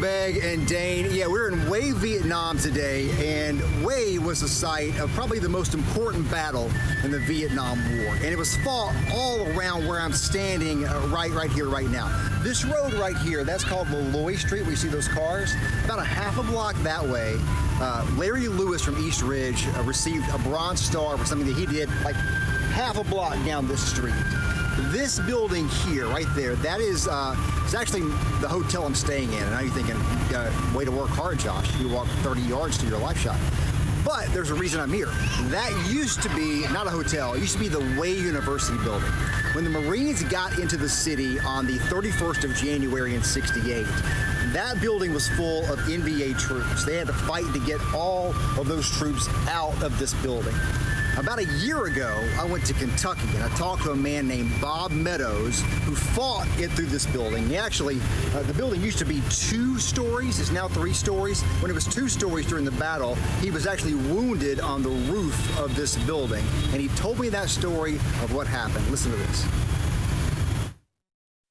Meg and Dane. Yeah, we're in Hue, Vietnam today, and Hue was the site of probably the most important battle in the Vietnam War, and it was fought all around where I'm standing right here, right now. This road right here, that's called Laloy Street, where you see those cars. About a half a block that way, Larry Lewis from East Ridge received a Bronze Star for something that he did like half a block down this street. This building here, right there, that is it's actually the hotel I'm staying in. And now you're thinking, way to work hard, Josh. You walk 30 yards to your life shot. But there's a reason I'm here. That used to be not a hotel. It used to be the Hue University building. When the Marines got into the city on the 31st of January in '68, that building was full of NBA troops. They had to fight to get all of those troops out of this building. About a year ago, I went to Kentucky and I talked to a man named Bob Meadows who fought it through this building. He actually, the building used to be 2 stories. It's now 3 stories. When it was 2 stories during the battle, he was actually wounded on the roof of this building. And he told me that story of what happened. Listen to this.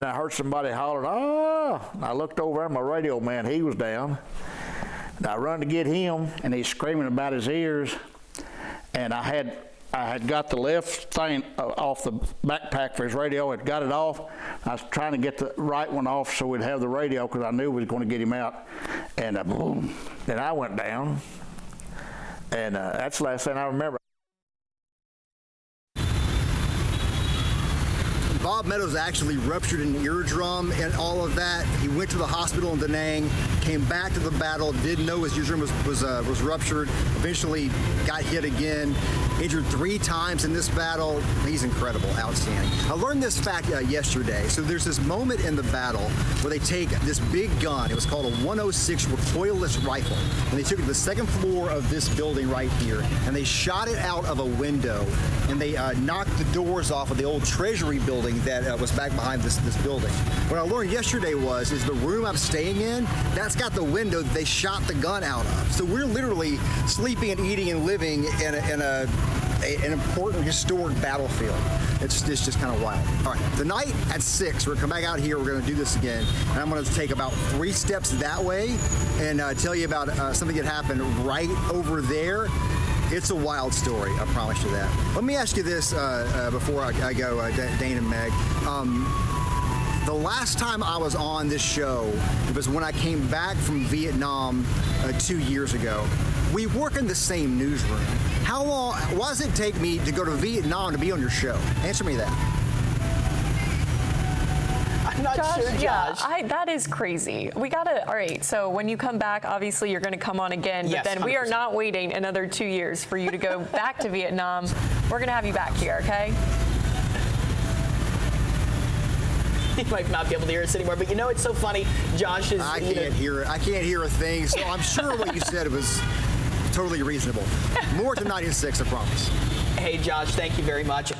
I heard somebody holler, "Ah!" I looked over at my radio man. He was down. And I run to get him, and he's screaming about his ears. And I had got the left thing off the backpack for his radio. I'd got it off. I was trying to get the right one off so we'd have the radio because I knew we was going to get him out. And boom, then I went down. And that's the last thing I remember. Bob Meadows actually ruptured an eardrum and all of that. He went to the hospital in Da Nang, came back to the battle, didn't know his eardrum was ruptured, eventually got hit again, injured 3 times in this battle. He's incredible, outstanding. I learned this fact yesterday. So there's this moment in the battle where they take this big gun. It was called a 106 recoilless rifle. And they took it to the 2nd floor of this building right here, and they shot it out of a window, and they knocked the doors off of the old Treasury building that was back behind this building. What I learned yesterday is the room I'm staying in, that's got the window that they shot the gun out of. So we're literally sleeping and eating and living in an important historic battlefield. It's just kind of wild. All right, tonight at 6, we're gonna come back out here, we're gonna do this again, and I'm gonna take about 3 steps that way and tell you about something that happened right over there. It's a wild story, I promise you that. Let me ask you this before I go, Dane and Meg. The last time I was on this show, it was when I came back from Vietnam 2 years ago. We work in the same newsroom. How long, why does it take me to go to Vietnam to be on your show? Answer me that. I'm not sure, Josh. Yeah, that is crazy. We gotta, all right, so when you come back, obviously you're gonna come on again, yes, but then 100%. we are not waiting another 2 years for you to go back to Vietnam. We're gonna have you back here, okay? You might not be able to hear us anymore, but you know, it's so funny. Josh is. I can't hear it. I can't hear a thing, so I'm sure what you said was totally reasonable. More tonight at 6, I promise. Hey, Josh, thank you very much.